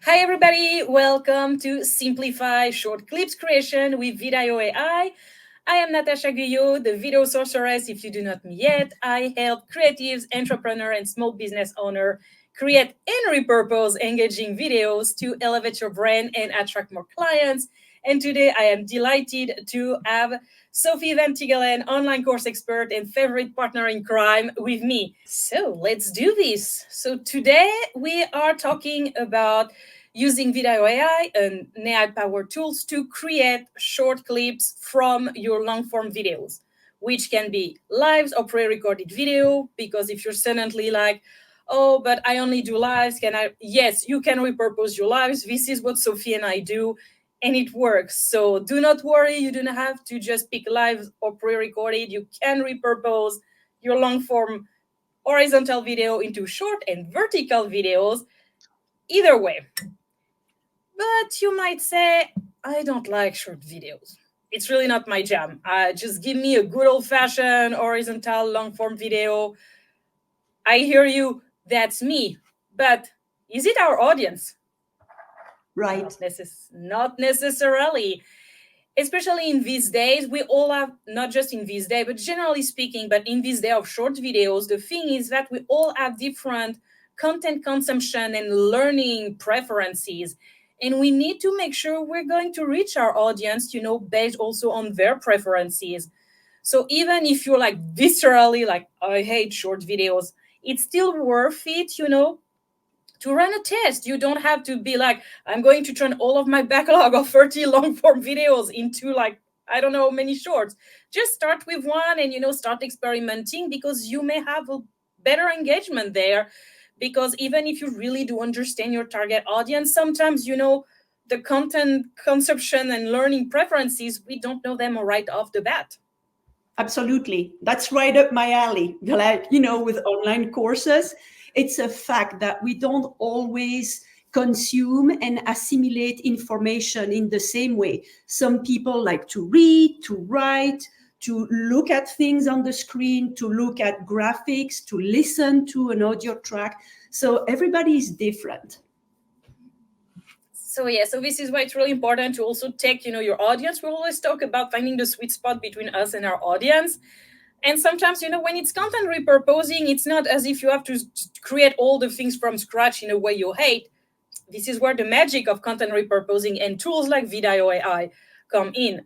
Hi everybody, welcome to Simplify Short Clips Creation with Vidyo.ai. I am Natasha Guyot, the video sorceress. If you do not know me yet, I help creatives, entrepreneurs, and small business owners create and repurpose engaging videos to elevate your brand and attract more clients. And today I am delighted to have Sophie Van Tigelen, online course expert and favorite partner in crime, with me. So let's do this. So today we are talking about using Vidyo.ai and AI-powered tools to create short clips from your long-form videos, which can be lives or pre-recorded video. Because if you're suddenly like, oh, but I only do lives, can I? Yes, you can repurpose your lives. This is what Sophie and I do, and it works. So do not worry, you do not have to just pick live or pre-recorded. You can repurpose your long-form horizontal video into short and vertical videos. Either way. But you might say, I don't like short videos. It's really not my jam. Just give me a good old-fashioned horizontal long-form video. I hear you, that's me. But is it our audience? Right. Not necessarily. Especially in these days, we all have, not just in this day, but generally speaking, but in this day of short videos, the thing is that we all have different content consumption and learning preferences. And we need to make sure we're going to reach our audience, based also on their preferences. So even if you're like viscerally like, I hate short videos, it's still worth it, to run a test. You don't have to be like, I'm going to turn all of my backlog of 30 long form videos into like, I don't know, many shorts. Just start with one and, start experimenting, because you may have a better engagement there. Because even if you really do understand your target audience, sometimes, the content consumption and learning preferences, we don't know them right off the bat. Absolutely. That's right up my alley. Like, with online courses, it's a fact that we don't always consume and assimilate information in the same way. Some people like to read, to write, to look at things on the screen, to look at graphics, to listen to an audio track. So everybody is different. So this is why it's really important to also take, your audience. We always talk about finding the sweet spot between us and our audience. And sometimes, when it's content repurposing, it's not as if you have to create all the things from scratch in a way you hate. This is where the magic of content repurposing and tools like Vidyo.ai come in.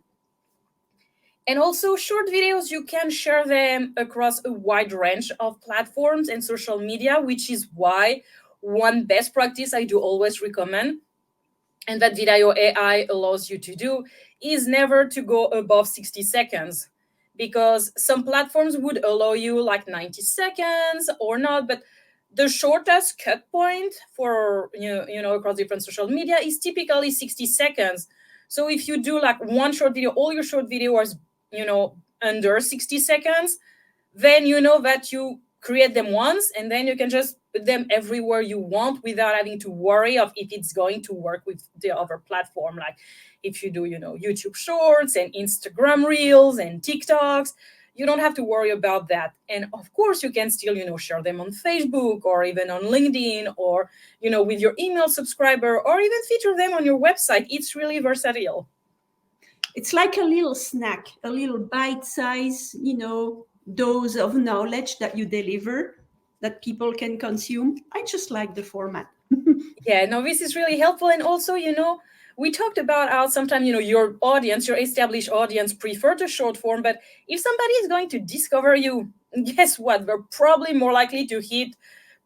And also short videos, you can share them across a wide range of platforms and social media, which is why one best practice I do always recommend, and that Vidyo.ai allows you to do, is never to go above 60 seconds. Because some platforms would allow you like 90 seconds or not, but the shortest cut point for across different social media is typically 60 seconds. So if you do like one short video, all your short videos, under 60 seconds, then you know that you create them once and then you can just put them everywhere you want without having to worry of if it's going to work with the other platform. Like if you do, YouTube shorts and Instagram reels and TikToks, you don't have to worry about that. And of course you can still, share them on Facebook or even on LinkedIn or, with your email subscriber, or even feature them on your website. It's really versatile. It's like a little snack, a little bite size, dose of knowledge that you deliver that people can consume. I just like the format. Yeah, no, this is really helpful. And also, we talked about how sometimes, your audience, your established audience prefer the short form. But if somebody is going to discover you, guess what? They're probably more likely to hit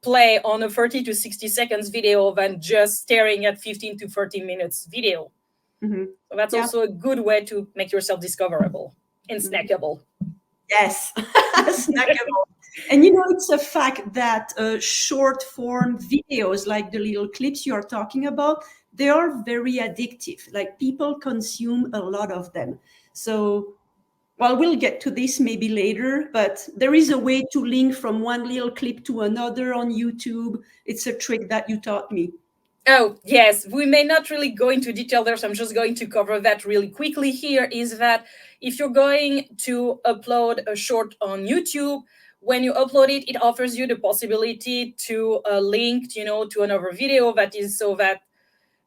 play on a 30 to 60 seconds video than just staring at 15 to 30 minutes video. Mm-hmm. So that's also a good way to make yourself discoverable and snackable. Yes, snackable. And it's a fact that short form videos, like the little clips you are talking about, they are very addictive. Like people consume a lot of them. So, well, we'll get to this maybe later, but there is a way to link from one little clip to another on YouTube. It's a trick that you taught me. Oh, yes. We may not really go into detail there, so I'm just going to cover that really quickly here, is that if you're going to upload a short on YouTube, when you upload it, it offers you the possibility to link, to another video that is, so that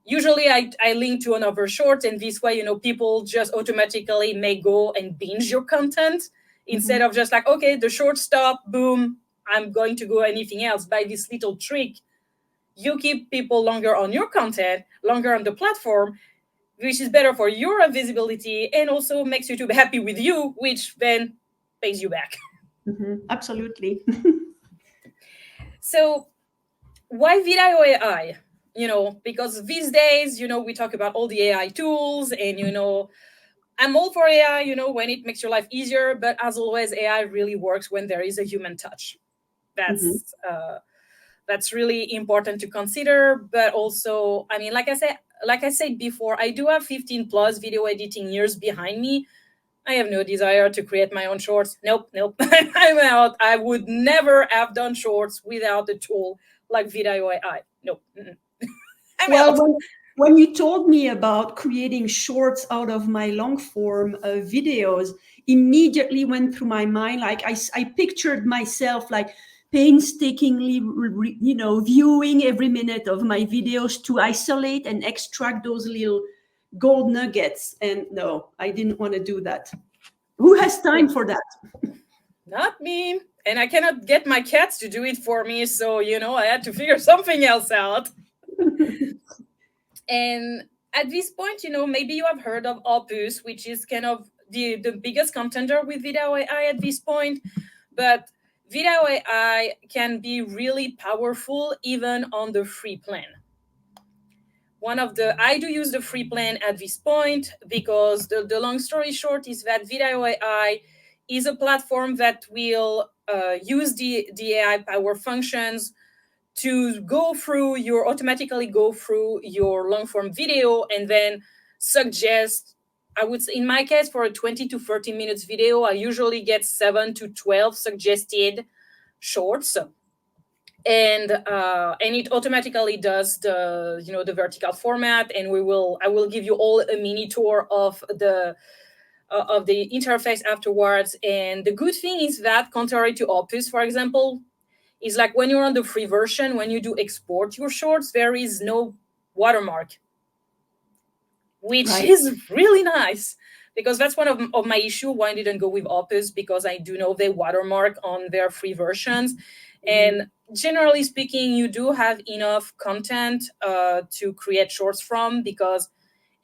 Usually I link to another short, and this way, people just automatically may go and binge your content instead of just like, okay, the short stop, boom, I'm going to go anything else. By this little trick, you keep people longer on your content, longer on the platform, which is better for your visibility and also makes you to be happy with you, which then pays you back. Absolutely. So why Vidyo AI? Because these days, we talk about all the AI tools and, I'm all for AI, when it makes your life easier. But as always, AI really works when there is a human touch. That's really important to consider. But also, I mean, like I said before, I do have 15 plus video editing years behind me. I have no desire to create my own shorts. Nope. I'm out. I would never have done shorts without a tool like Vidyo AI. Nope. I'm out. Well, when you told me about creating shorts out of my long form videos, immediately went through my mind, like I pictured myself like painstakingly, viewing every minute of my videos to isolate and extract those little gold nuggets. And no, I didn't want to do that. Who has time for that? Not me. And I cannot get my cats to do it for me. So, I had to figure something else out. And at this point, maybe you have heard of Opus, which is kind of the biggest contender with Vidyo AI at this point. But Vidyo AI can be really powerful even on the free plan. I do use the free plan at this point because the long story short is that Vidyo AI is a platform that will use the AI power functions to automatically go through your long form video and then suggest, I would say in my case, for a 20 to 30 minutes video, I usually get 7 to 12 suggested shorts. And it automatically does the vertical format, and I will give you all a mini tour of the interface afterwards. And the good thing is that, contrary to Opus, for example, is like when you're on the free version, when you do export your shorts, there is no watermark, which is really nice, because that's one of my issue why I didn't go with Opus, because I do know they watermark on their free versions. And generally speaking, you do have enough content to create shorts from, because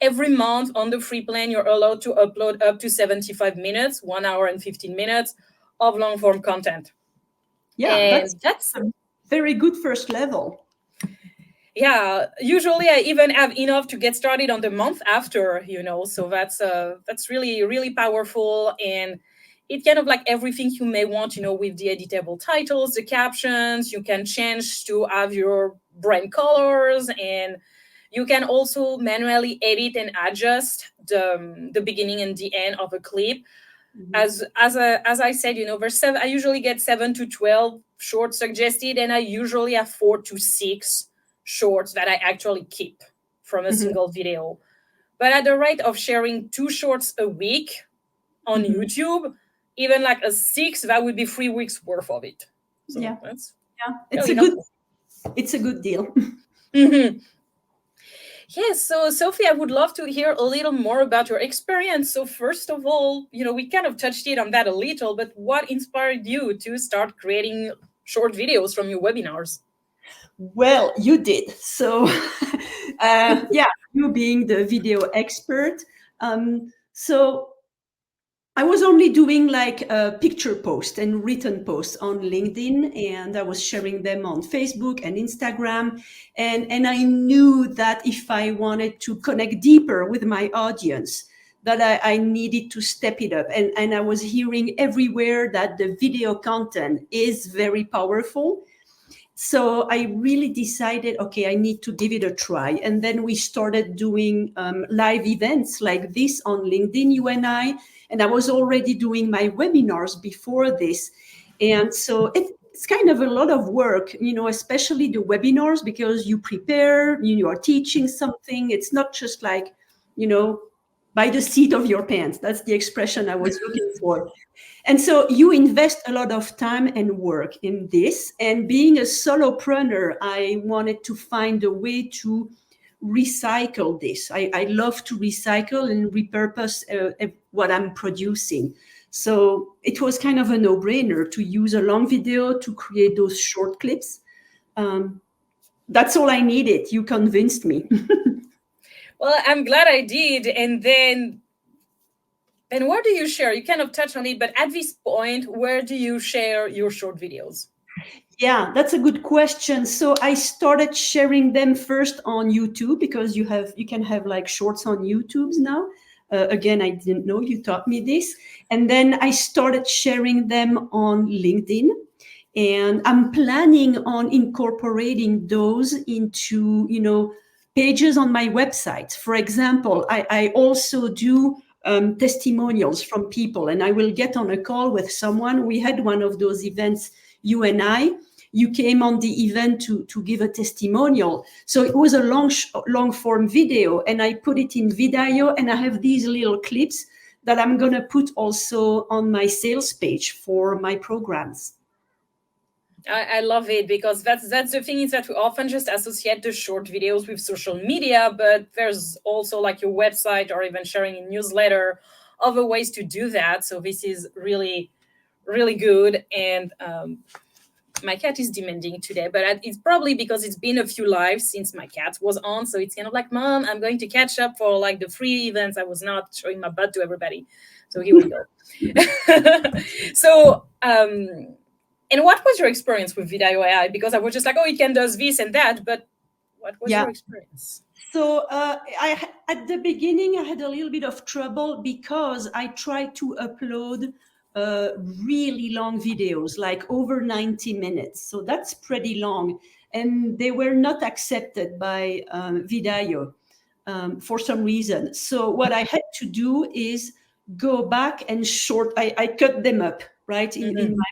every month on the free plan, you're allowed to upload up to 75 minutes, 1 hour and 15 minutes of long form content. Yeah, and that's a very good first level. Yeah, usually I even have enough to get started on the month after, so that's really, really powerful. And it kind of like everything you may want, with the editable titles, the captions, you can change to have your brand colors, and you can also manually edit and adjust the beginning and the end of a clip. As I said, I usually get 7 to 12 shorts suggested, and I usually have 4 to 6 shorts that I actually keep from a single video. But at the rate of sharing 2 shorts a week on YouTube, even like a 6, that would be 3 weeks worth of it. So it's a good deal. Yes, so Sophie, I would love to hear a little more about your experience. So first of all, we kind of touched it on that a little, but what inspired you to start creating short videos from your webinars? Well, you did. So you being the video expert. So I was only doing like a picture post and written posts on LinkedIn, and I was sharing them on Facebook and Instagram. And I knew that if I wanted to connect deeper with my audience, that I needed to step it up. And I was hearing everywhere that the video content is very powerful. So I really decided, okay, I need to give it a try. And then we started doing live events like this on LinkedIn, you and I. And I was already doing my webinars before this. And so it's kind of a lot of work, especially the webinars, because you prepare, you are teaching something. It's not just like, by the seat of your pants. That's the expression I was looking for. And so you invest a lot of time and work in this. And being a solopreneur, I wanted to find a way to recycle this. I love to recycle and repurpose what I'm producing. So it was kind of a no-brainer to use a long video to create those short clips. That's all I needed. You convinced me. Well, I'm glad I did. And then where do you share? You kind of touched on it, but at this point, where do you share your short videos? Yeah, that's a good question. So I started sharing them first on YouTube, because you can have like shorts on YouTube's now. Again, I didn't know, you taught me this. And then I started sharing them on LinkedIn. And I'm planning on incorporating those into, pages on my website. For example, I also do testimonials from people, and I will get on a call with someone. We had one of those events, you and I. You came on the event to give a testimonial. So it was a long form video, and I put it in Vidyo, and I have these little clips that I'm going to put also on my sales page for my programs. I love it, because that's the thing, is that we often just associate the short videos with social media, but there's also like your website or even sharing a newsletter, other ways to do that. So this is really, really good. And my cat is demanding today, but it's probably because it's been a few lives since my cat was on. So it's kind of like, Mom, I'm going to catch up for like the free events. I was not showing my butt to everybody. So here we go. So, and what was your experience with Vidyo.ai? Because I was just like, oh, it can do this and that, but what was your experience? So at the beginning, I had a little bit of trouble because I tried to upload really long videos, like over 90 minutes. So that's pretty long. And they were not accepted by Vidyo for some reason. So what I had to do is go back and I cut them up, right? In my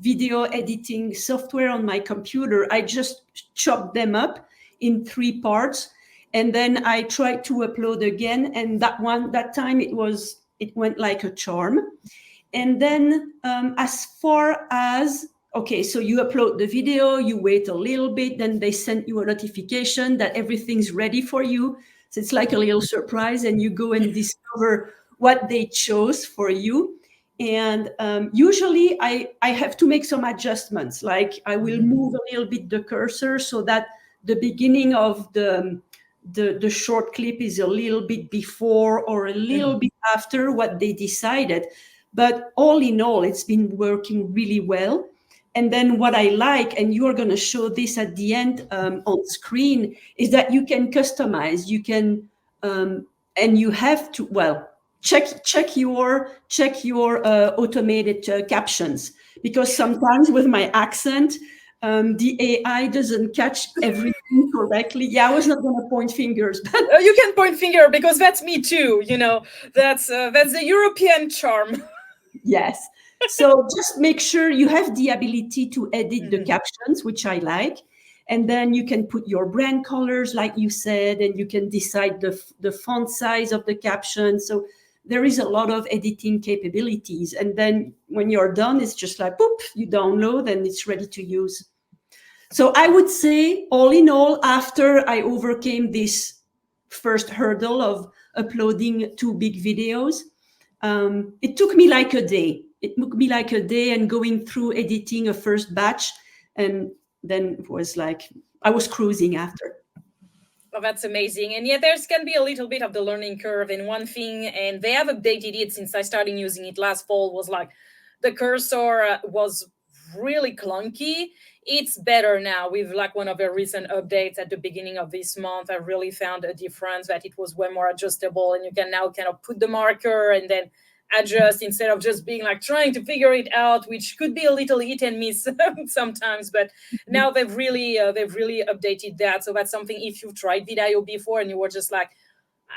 video editing software on my computer, I just chopped them up in 3 parts. And then I tried to upload again. And that time it went like a charm. And then as far as, okay, so you upload the video, you wait a little bit, then they send you a notification that everything's ready for you. So it's like a little surprise, and you go and discover what they chose for you. And usually I have to make some adjustments. Like I will move a little bit the cursor so that the beginning of the short clip is a little bit before or a little bit after what they decided. But all in all, it's been working really well. And then what I like, and you're going to show this at the end on screen, is that you can customize. You can, and you have to, well, check your automated captions, because sometimes with my accent, the AI doesn't catch everything correctly. Yeah, I was not going to point fingers, but you can point finger, because that's me too. That's the European charm. Yes. So just make sure you have the ability to edit the captions, which I like. And then you can put your brand colors, like you said, and you can decide the font size of the caption. So there is a lot of editing capabilities. And then when you're done, it's just like, boop, you download and it's ready to use. So I would say, all in all, after I overcame this first hurdle of uploading 2 big videos, it took me like a day. It took me like a day and going through editing a first batch. And then it was like, I was cruising after. Oh, that's amazing. And yeah, there's can be a little bit of the learning curve. And one thing, and they have updated it since I started using it last fall, was like the cursor was really clunky. It's better now with like one of the recent updates at the beginning of this month. I really found a difference, that it was way more adjustable, and you can now kind of put the marker and then adjust, instead of just being like trying to figure it out, which could be a little hit and miss sometimes. But now they've really updated that. So that's something, if you've tried Vidyo before and you were just like,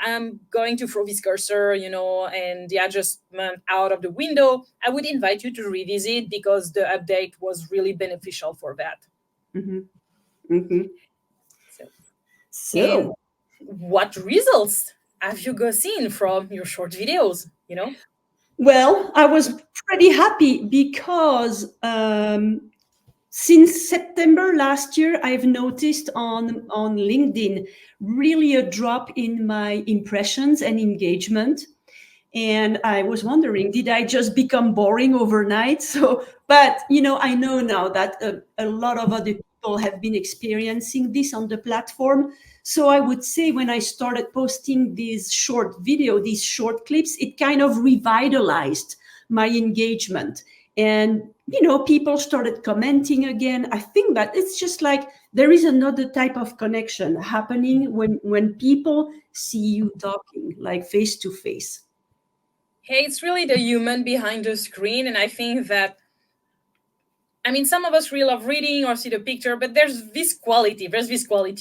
I'm going to throw this cursor, and the adjustment out of the window, I would invite you to revisit, because the update was really beneficial for that. So what results have you seen from your short videos? Well, I was pretty happy because Since September last year, I've noticed on LinkedIn really a drop in my impressions and engagement. And I was wondering, did I just become boring overnight? So, but I know now that a lot of other people have been experiencing this on the platform. So I would say when I started posting these short video, these short clips, it kind of revitalized my engagement. And people started commenting again. I think that it's just like there is another type of connection happening when people see you talking, like face to face. Hey, it's really the human behind the screen. And I think that, I mean, some of us really love reading or see the picture, but there's this quality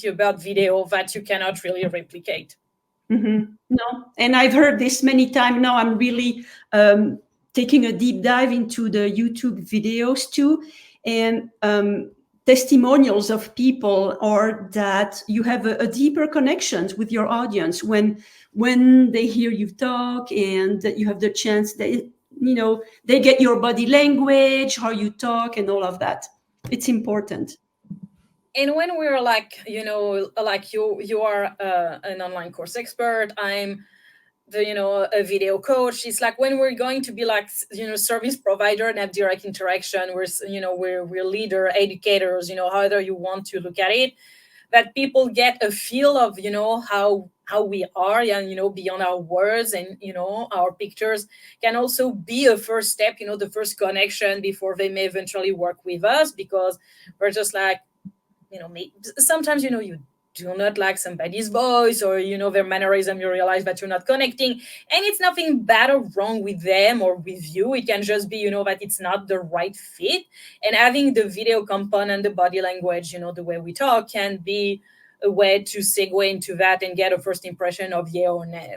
about video that you cannot really replicate. Mm-hmm. No, and I've heard this many times now. I'm really taking a deep dive into the YouTube videos too, and testimonials of people are that you have a deeper connections with your audience when they hear you talk, and that you have the chance that they get your body language, how you talk, and all of that. It's important. And when we're like, like you are an online course expert, I'm a video coach. It's like when we're going to be like service provider and have direct interaction, we're leader educators, however you want to look at it, that people get a feel of how we are, and beyond our words, and our pictures can also be a first step, the first connection before they may eventually work with us, because we're just like, sometimes you do not like somebody's voice, or their mannerism, you realize that you're not connecting, and it's nothing bad or wrong with them or with you. It can just be that it's not the right fit, and having the video component, the body language, the way we talk, can be a way to segue into that and get a first impression of yeah or nay.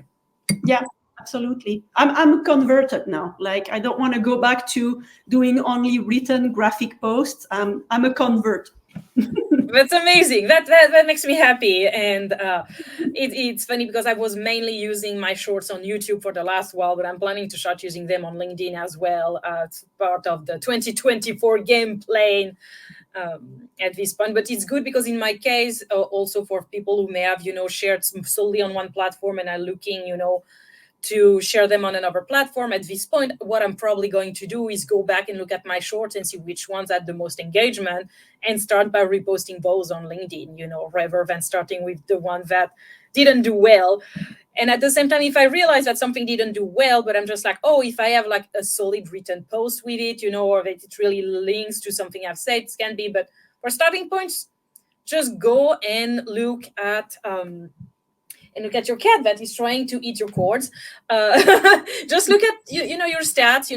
Yeah, absolutely. I'm converted now. Like, I don't want to go back to doing only written graphic posts. I'm a convert. That's amazing. That makes me happy. And it's funny because I was mainly using my shorts on YouTube for the last while, but I'm planning to start using them on LinkedIn as well. It's part of the 2024 game plan at this point. But it's good because in my case, also for people who may have, shared solely on one platform and are looking, to share them on another platform. At this point, what I'm probably going to do is go back and look at my shorts and see which ones had the most engagement, and start by reposting those on LinkedIn, rather than starting with the one that didn't do well. And at the same time, if I realize that something didn't do well, but I'm just like, oh, if I have like a solid written post with it, or that it really links to something I've said, it can be. But for starting points, just go and look at your cat that is trying to eat your cords. Just look at your stats,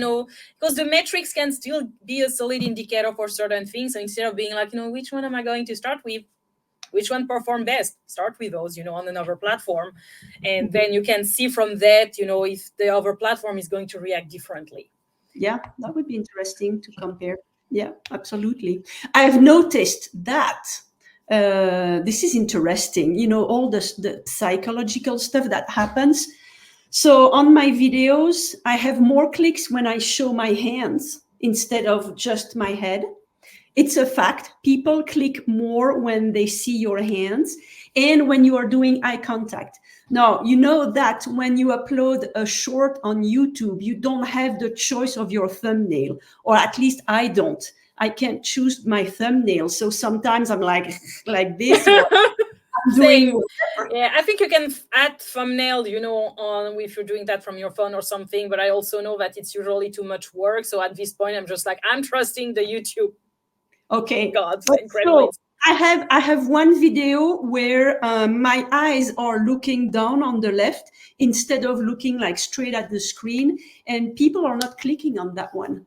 because the metrics can still be a solid indicator for certain things. So instead of being like, which one am I going to start with, which one performed best, start with those, on another platform, and then you can see from that, if the other platform is going to react differently. Yeah, that would be interesting to compare. Yeah, absolutely. I've noticed that this is interesting, all the psychological stuff that happens. So on my videos, I have more clicks when I show my hands instead of just my head. It's a fact. People click more when they see your hands and when you are doing eye contact. Now, you know that when you upload a short on YouTube, you don't have the choice of your thumbnail, or at least I don't. I can't choose my thumbnail. So sometimes I'm like this, or I'm Same. doing. Yeah, I think you can add thumbnail, on if you're doing that from your phone or something. But I also know that it's usually too much work. So at this point, I'm just like, I'm trusting the YouTube Okay. gods But and so credits. I have one video where my eyes are looking down on the left instead of looking like straight at the screen, and people are not clicking on that one.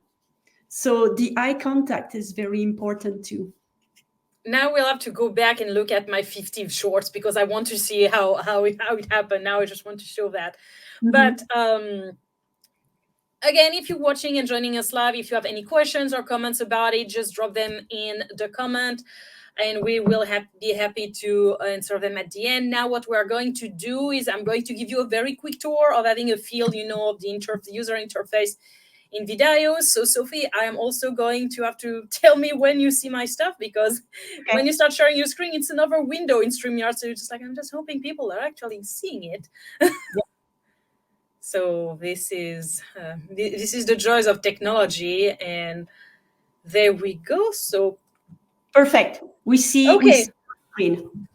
So the eye contact is very important too. Now we'll have to go back and look at my 50 shorts, because I want to see how it happened. Now I just want to show that. Mm-hmm. But again, if you're watching and joining us live, if you have any questions or comments about it, just drop them in the comment, and we will be happy to answer them at the end. Now, what we're going to do is I'm going to give you a very quick tour of having a feel, of the user interface in Vidyo. So Sophie, I am also going to have to tell me when you see my stuff, because when you start sharing your screen, it's another window in StreamYard. So you're just like, I'm just hoping people are actually seeing it. So this is the joys of technology, and there we go. So perfect. We see screen.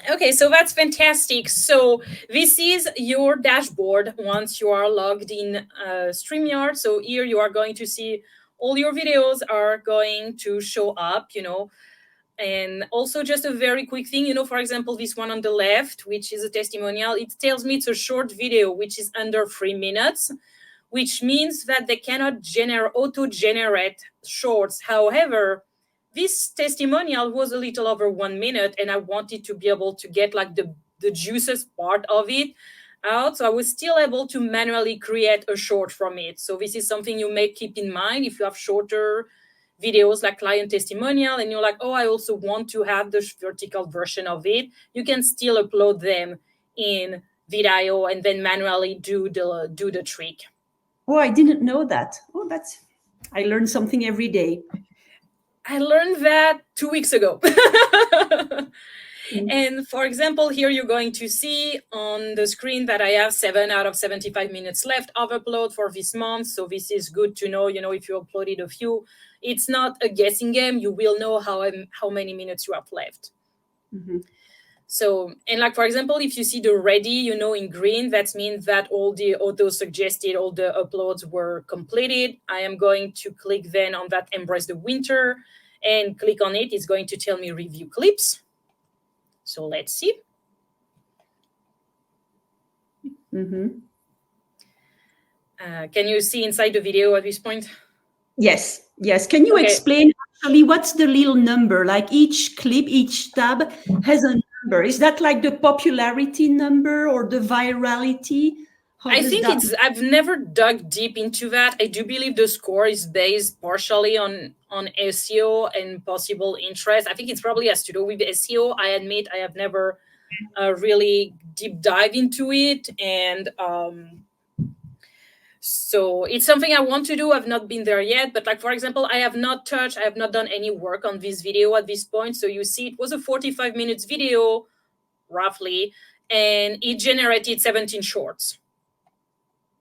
Okay, so that's fantastic. So this is your dashboard once you are logged in StreamYard. So here you are going to see all your videos are going to show up, And also just a very quick thing, for example, this one on the left, which is a testimonial, it tells me it's a short video, which is under 3 minutes, which means that they cannot auto-generate shorts. However, this testimonial was a little over 1 minute, and I wanted to be able to get like the juiciest part of it out. So I was still able to manually create a short from it. So this is something you may keep in mind if you have shorter videos like client testimonial and you're like, oh, I also want to have the vertical version of it. You can still upload them in Vidyo and then manually do the trick. Oh, I didn't know that. Oh, I learn something every day. I learned that 2 weeks ago. And for example, here you're going to see on the screen that I have 7 out of 75 minutes left of upload for this month. So this is good to know, if you uploaded a few, it's not a guessing game. You will know how many minutes you have left. Mm-hmm. So, and like, for example, if you see the ready, in green, that means that all the auto-suggested, all the uploads were completed. I am going to click then on that Embrace the Winter and click on it. It's going to tell me review clips. So let's see. Mm-hmm. Can you see inside the video at this point? Yes. Can you explain actually what's the little number? Like each clip, each tab has a number. Is that like the popularity number or the virality? I think I've never dug deep into that. I do believe the score is based partially on SEO and possible interest. I think it's probably has to do with SEO. I admit I have never really deep dive into it. And so it's something I want to do. I've not been there yet. But like, for example, I have not done any work on this video at this point. So you see it was a 45 minutes video, roughly, and it generated 17 shorts.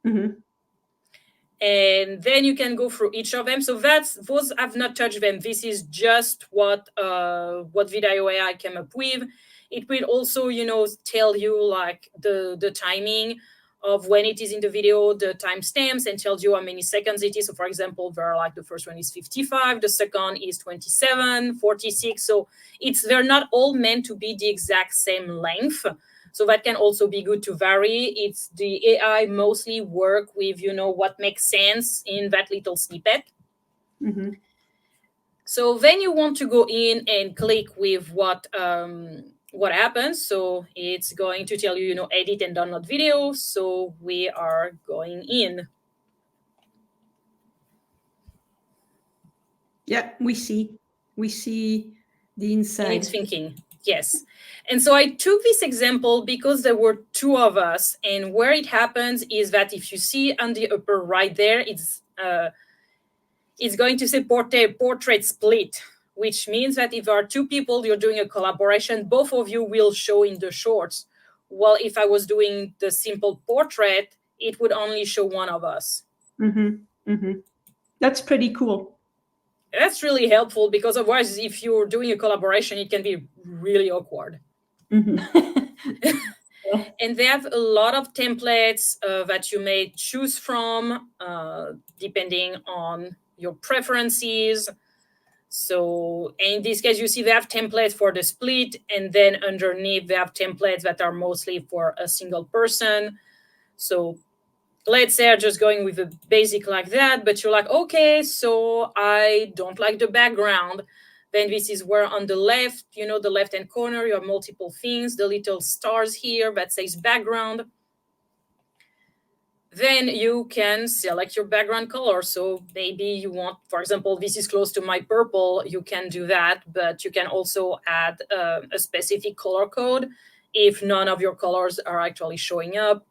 Mm-hmm. And then you can go through each of them. So those I've not touched them. This is just what Vidyo.ai came up with. It will also, tell you like the timing of when it is in the video, the timestamps, and tells you how many seconds it is. So for example, the first one is 55, the second is 27, 46. So they're not all meant to be the exact same length. So that can also be good to vary. It's the AI mostly work with, what makes sense in that little snippet. Mm-hmm. So then you want to go in and click with what happens. So it's going to tell you, edit and download video. So we are going in. Yeah, we see the inside. And it's thinking. Yes. And so I took this example because there were two of us. And where it happens is that if you see on the upper right there, it's going to say portrait split, which means that if there are two people, you're doing a collaboration, both of you will show in the shorts. Well, if I was doing the simple portrait, it would only show one of us. Mm-hmm. Mm-hmm. That's pretty cool. That's really helpful because otherwise, if you're doing a collaboration, it can be really awkward. Mm-hmm. And they have a lot of templates that you may choose from depending on your preferences. So in this case, you see they have templates for the split, and then underneath they have templates that are mostly for a single person. So let's say I'm just going with a basic like that, but you're like, okay, so I don't like the background. Then this is where on the left, the left-hand corner, you have multiple things, the little stars here that says background. Then you can select your background color. So maybe you want, for example, this is close to my purple, you can do that, but you can also add a specific color code if none of your colors are actually showing up.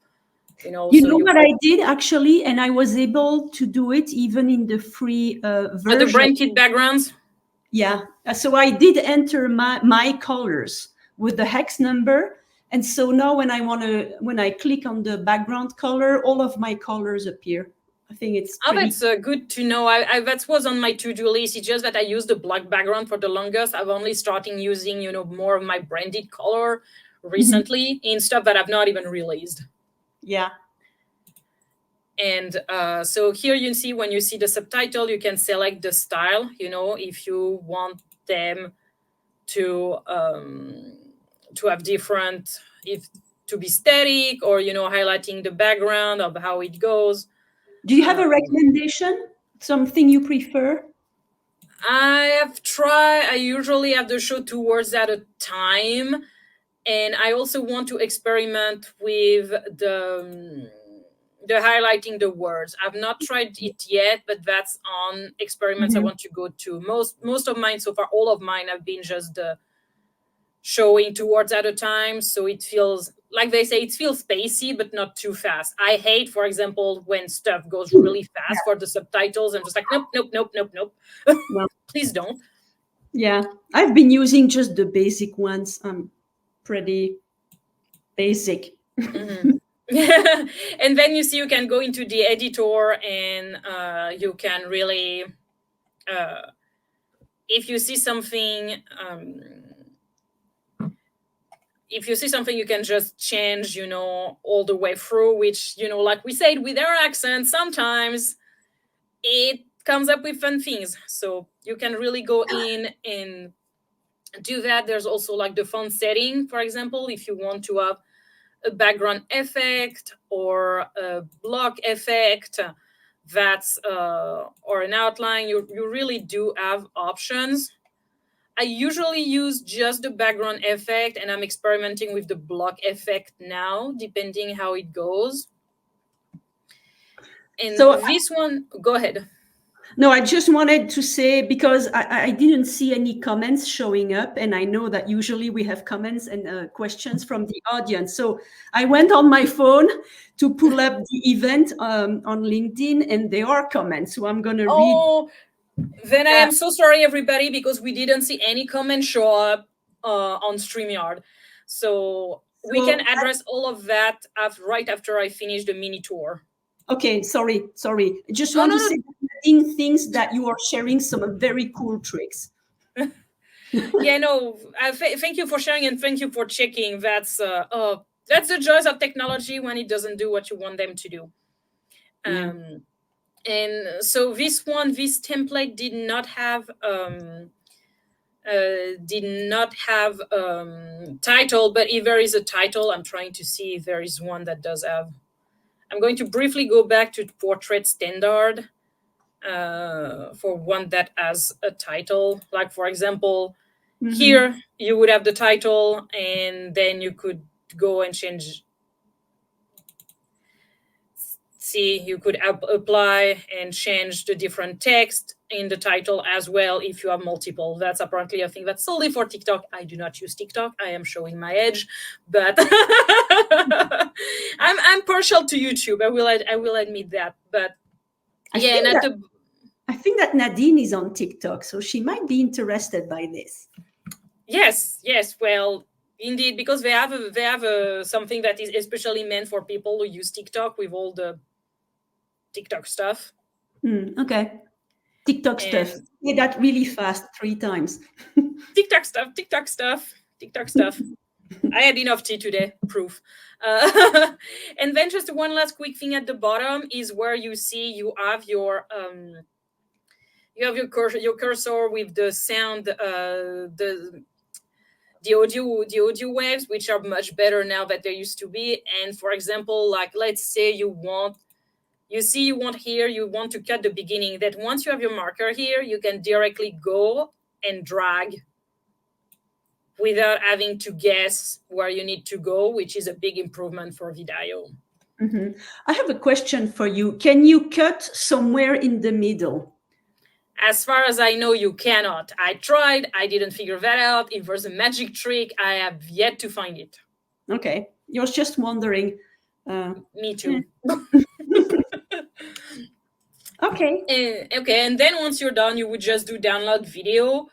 You know, You so know you what I did actually, and I was able to do it even in the free the version. brand kit backgrounds. Yeah. So I did enter my colors with the hex number. And so now when I click on the background color, all of my colors appear. I think it's Oh, pretty. that's good to know. That was on my to-do list. It's just that I used the black background for the longest. I've only started using, more of my branded color recently in stuff that I've not even released. Yeah. And so here you see, when you see the subtitle, you can select the style, if you want them to have different, if to be static, or highlighting the background of how it goes. Do you have a recommendation? Something you prefer? I usually have the show 2 words at a time, and I also want to experiment with the highlighting the words. I've not tried it yet, but that's on experiments I want to go to. Most of mine so far, all of mine have been just the showing 2 words at a time, so it feels, like they say, it feels spacey but not too fast. I hate, for example, when stuff goes really fast for the subtitles. I'm just like, nope, nope, nope, nope, nope. Well, Please don't. yeah, I've been using just the basic ones. I'm pretty basic. And then you see, you can go into the editor, and you can really, if you see something, you can just change, all the way through, which, like we said, with our accent, sometimes it comes up with fun things. So you can really go in and do that. There's also like the font setting, for example, if you want to have a background effect or a block effect, or an outline. You really do have options. I usually use just the background effect, and I'm experimenting with the block effect now, depending how it goes. And So this one, go ahead. no, I just wanted to say, because I didn't see any comments showing up, and I know that usually we have comments and questions from the audience. So I went on my phone to pull up the event on LinkedIn, and there are comments. So I'm going to read. Oh, then I am so sorry, everybody, because we didn't see any comments show up on StreamYard. So we can address all of that right after I finish the mini tour. Okay, sorry. I just want to say that things that you are sharing some very cool tricks. Yeah, no, thank you for sharing, and thank you for checking. That's the joys of technology when it doesn't do what you want them to do. Yeah. And so this template did not have title, but if there is a title, I'm trying to see if there is one that does have. I'm going to briefly go back to portrait standard for one that has a title. Like, for example, here you would have the title, and then you could go and change. See, you could apply and change the different text in the title as well if you have multiple. That's apparently a thing that's solely for TikTok. I do not use TikTok. I am showing my age, but I'm partial to YouTube. I will admit that. But I think that Nadine is on TikTok, so she might be interested by this. Yes. Well, indeed, because they have something that is especially meant for people who use TikTok with all the TikTok stuff. Okay. TikTok stuff. Say that really fast 3 times. TikTok stuff. I had enough tea today, proof. And then just one last quick thing at the bottom is where you see you have your cursor with the sound, the audio waves, which are much better now than they used to be. And for example, like, let's say you want to cut the beginning, that once you have your marker here, you can directly go and drag without having to guess where you need to go, which is a big improvement for Vidyo. I have a question for you. Can you cut somewhere in the middle? As far as I know, you cannot. I tried. I didn't figure that out. If there's a magic trick, I have yet to find it. Okay. I was just wondering, Me too. Okay. Okay, and then once you're done, you would just do download video.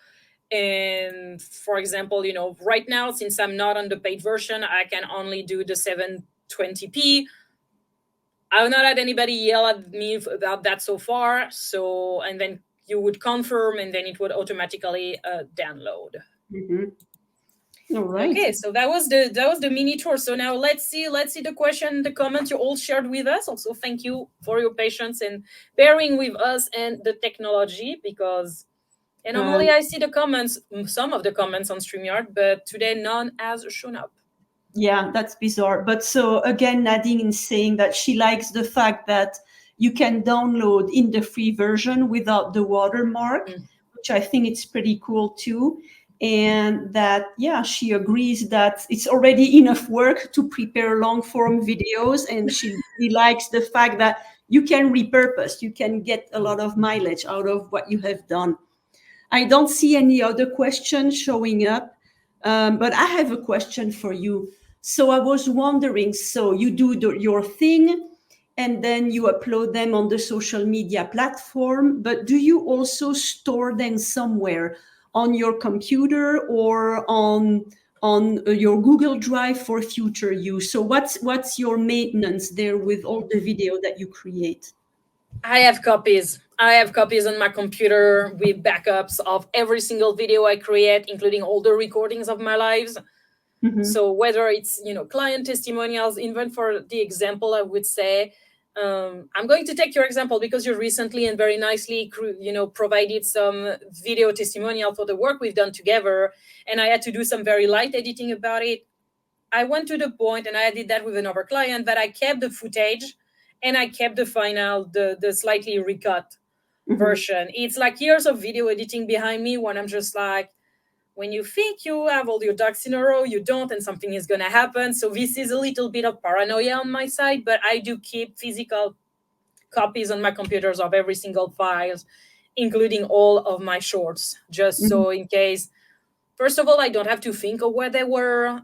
And for example, right now, since I'm not on the paid version, I can only do the 720p. I've not had anybody yell at me about that so far. So, and then you would confirm, and then it would automatically download. All right. Okay, so that was the mini tour. So now let's see the question, the comments you all shared with us. Also, thank you for your patience and bearing with us and the technology, because normally I see the comments, some of the comments on StreamYard, but today none has shown up. Yeah, that's bizarre. But so again, Nadine is saying that she likes the fact that you can download in the free version without the watermark, which I think it's pretty cool too. And that, yeah, she agrees that it's already enough work to prepare long form videos. And she really likes the fact that you can repurpose, you can get a lot of mileage out of what you have done. I don't see any other questions showing up, but I have a question for you. So I was wondering, so you do your thing and then you upload them on the social media platform, but do you also store them somewhere on your computer or on your Google Drive for future use? So what's your maintenance there with all the video that you create? I have copies. I have copies on my computer with backups of every single video I create, including all the recordings of my lives. So whether it's, client testimonials, even for the example, I would say, I'm going to take your example because you recently and very nicely, provided some video testimonial for the work we've done together. And I had to do some very light editing about it. I went to the point, and I did that with another client, that I kept the footage and I kept the final, the slightly recut version. It's like years of video editing behind me when I'm just like, when you think you have all your ducks in a row, you don't, and something is going to happen. So this is a little bit of paranoia on my side, but I do keep physical copies on my computers of every single files, including all of my shorts, just so in case, first of all, I don't have to think of where they were,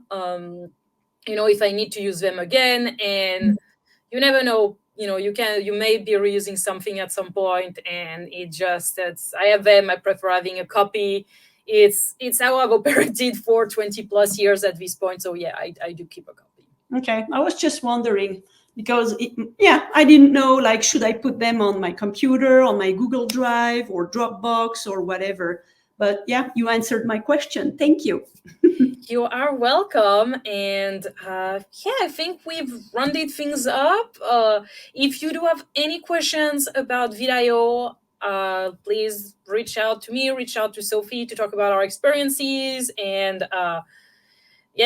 if I need to use them again. And you never know, you may be reusing something at some point, and I have them. I prefer having a copy. It's how I've operated for 20 plus years at this point. So yeah, I do keep a copy. Okay, I was just wondering because I didn't know, like, should I put them on my computer, on my Google Drive or Dropbox or whatever. But yeah, you answered my question. Thank you. You are welcome. And I think we've rounded things up. If you do have any questions about Vidyo, please reach out to me, reach out to Sophie to talk about our experiences. And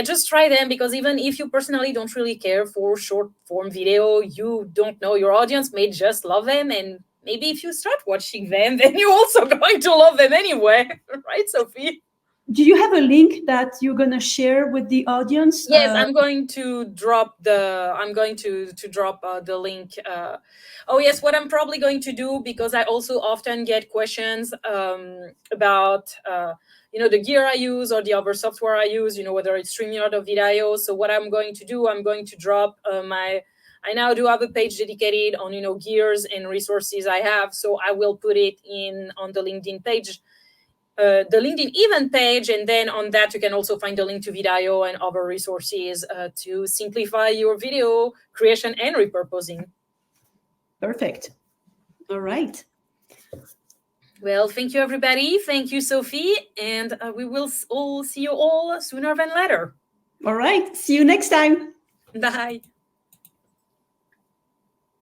just try them, because even if you personally don't really care for short form video, you don't know, your audience may just love them. And maybe if you start watching them, then you're also going to love them anyway. Right, Sophie? Do you have a link that you're going to share with the audience? Yes, I'm going to drop the link. Oh yes, what I'm probably going to do, because I also often get questions about the gear I use or the other software I use, whether it's StreamYard or Vidyo. So what I'm going to do, I'm going to drop I now do have a page dedicated on gears and resources I have. So I will put it on the LinkedIn page. The LinkedIn event page, and then on that you can also find a link to Vidyo and other resources to simplify your video creation and repurposing. Perfect. All right. Well, thank you, everybody. Thank you, Sophie, and we will all see you all sooner than later. All right. See you next time. Bye.